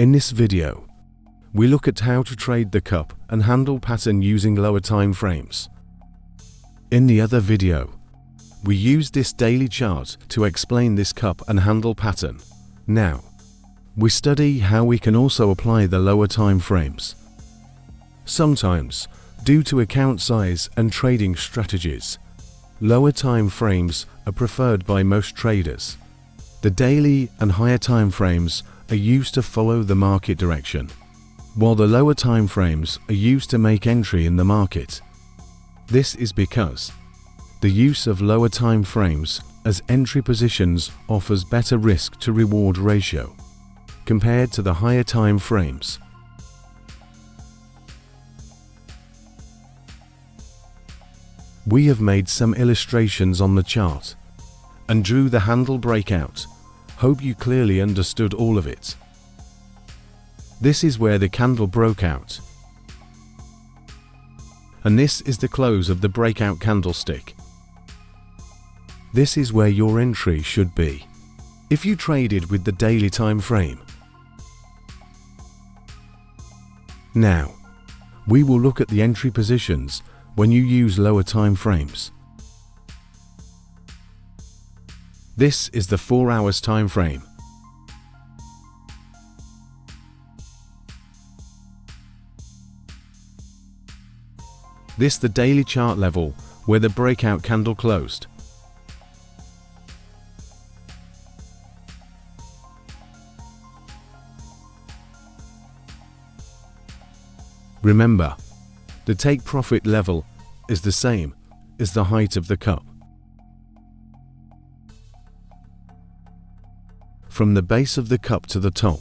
In this video, we look at how to trade the cup and handle pattern using lower time frames. In the other video, we used this daily chart to explain this cup and handle pattern. Now, we study how we can also apply the lower time frames. Sometimes, due to account size and trading strategies, lower time frames are preferred by most traders. The daily and higher time frames are used to follow the market direction, while the lower time frames are used to make entry in the market. This is because the use of lower time frames as entry positions offers better risk to reward ratio compared to the higher time frames. We have made some illustrations on the chart and drew the handle breakout. Hope you clearly understood all of it. This is where the candle broke out. And this is the close of the breakout candlestick. This is where your entry should be if you traded with the daily time frame. Now, we will look at the entry positions when you use lower time frames. This is the 4 hours time frame. This the daily chart level where the breakout candle closed. Remember, the take profit level is the same as the height of the cup. From the base of the cup to the top.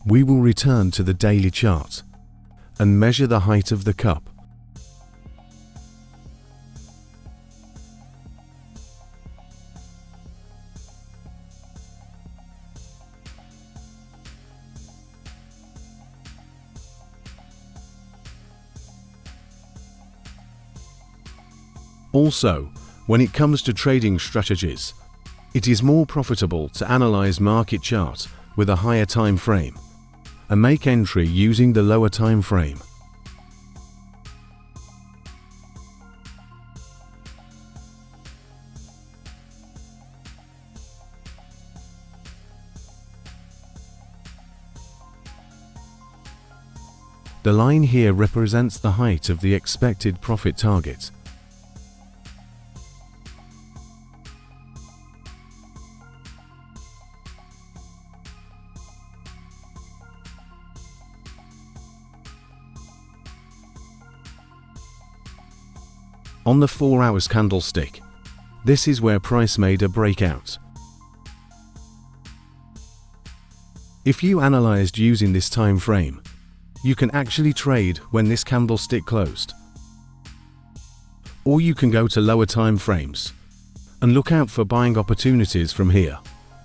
We will return to the daily chart and measure the height of the cup. Also, when it comes to trading strategies, it is more profitable to analyze market chart with a higher time frame and make entry using the lower time frame. The line here represents the height of the expected profit target. On the 4 hours candlestick, this is where price made a breakout. If you analyzed using this time frame, you can actually trade when this candlestick closed. Or you can go to lower time frames and look out for buying opportunities from here,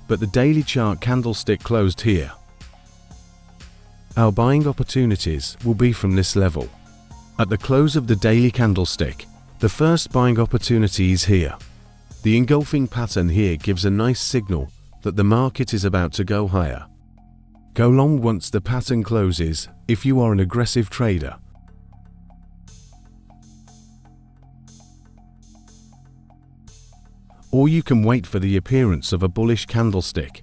but the daily chart candlestick closed here. Our buying opportunities will be from this level. At the close of the daily candlestick, the first buying opportunity is here. The engulfing pattern here gives a nice signal that the market is about to go higher. Go long once the pattern closes if you are an aggressive trader. Or you can wait for the appearance of a bullish candlestick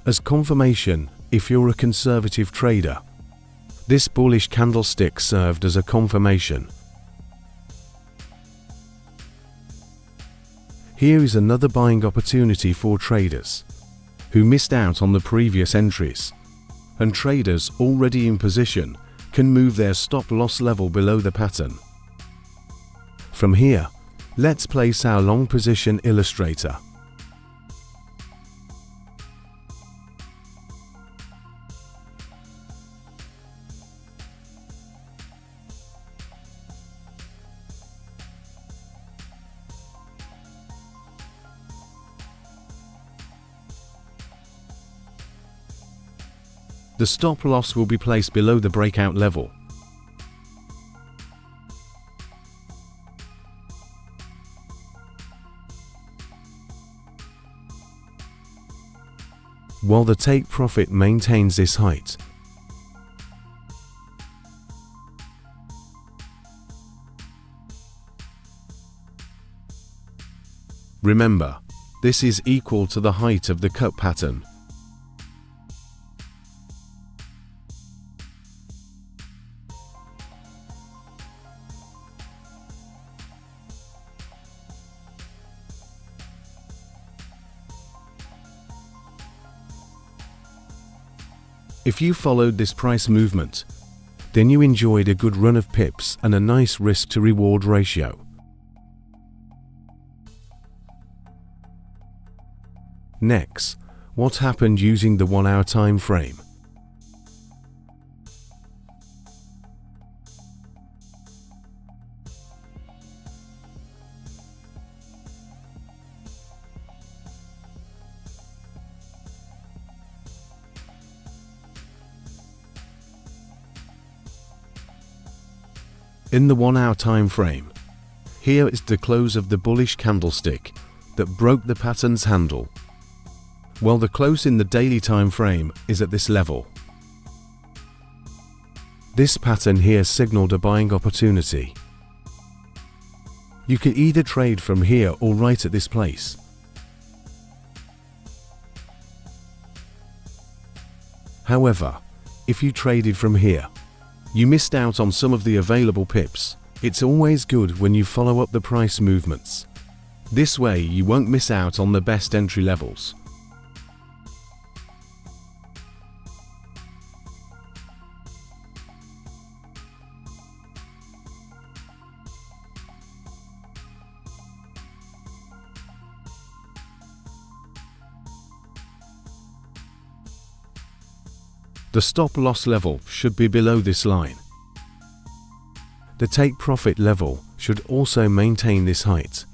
as confirmation if you're a conservative trader. This bullish candlestick served as a confirmation. Here is another buying opportunity for traders who missed out on the previous entries, and traders already in position can move their stop loss level below the pattern. From here, let's place our long position illustrator. The stop loss will be placed below the breakout level. while the take profit maintains this height. Remember, this is equal to the height of the cup pattern. If you followed this price movement, then you enjoyed a good run of pips and a nice risk to reward ratio. Next, what happened using the 1 hour time frame? In the 1 hour time frame, here is the close of the bullish candlestick that broke the pattern's handle, while the close in the daily time frame is at this level. This pattern here signaled a buying opportunity. You could either trade from here or right at this place. However, if you traded from here, you missed out on some of the available pips. It's always good when you follow up the price movements. This way you won't miss out on the best entry levels. The stop loss level should be below this line. The take profit level should also maintain this height.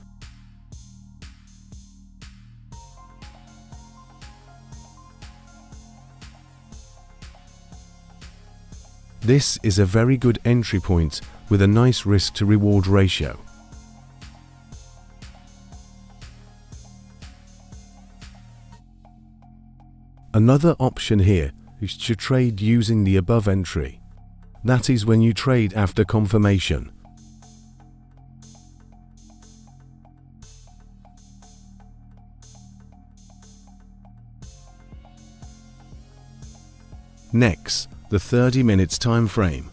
This is a very good entry point with a nice risk to reward ratio. Another option here is to trade using the above entry. That is when you trade after confirmation. Next, the 30 minutes time frame.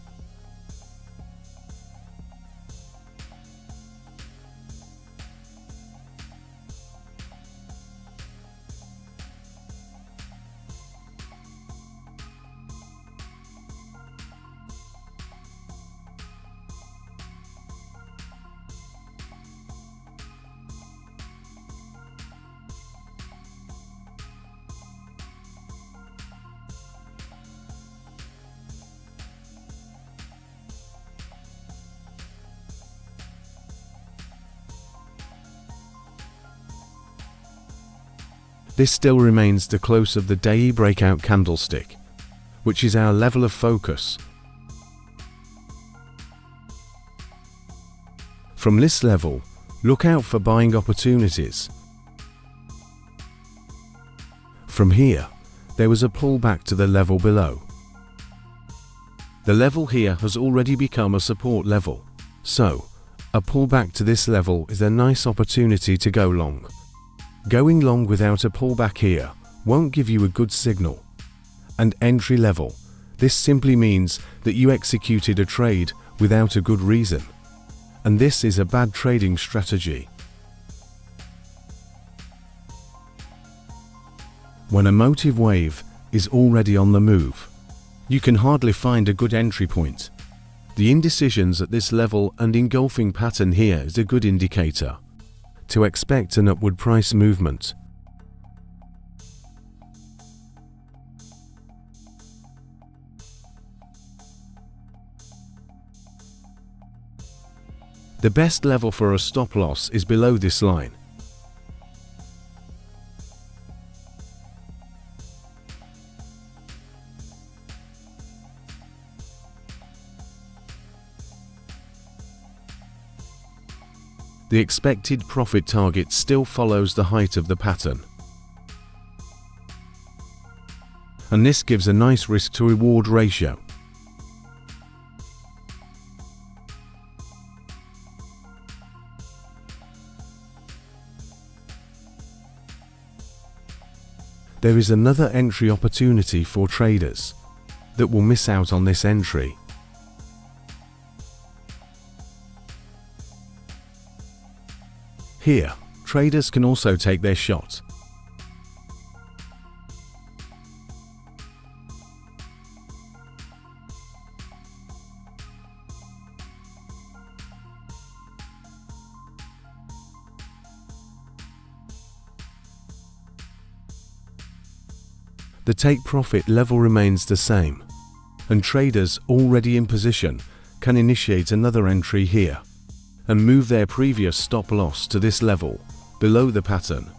This still remains the close of the daily breakout candlestick, which is our level of focus. From this level, look out for buying opportunities. From here, there was a pullback to the level below. The level here has already become a support level, so a pullback to this level is a nice opportunity to go long. Going long without a pullback here won't give you a good signal. And entry level, this simply means that you executed a trade without a good reason. And this is a bad trading strategy. When a motive wave is already on the move, you can hardly find a good entry point. The indecisions at this level and engulfing pattern here is a good indicator to expect an upward price movement. The best level for a stop loss is below this line. The expected profit target still follows the height of the pattern. and this gives a nice risk to reward ratio. There is another entry opportunity for traders that will miss out on this entry. Here, traders can also take their shot. The take profit level remains the same, and traders already in position can initiate another entry here and move their previous stop loss to this level below the pattern.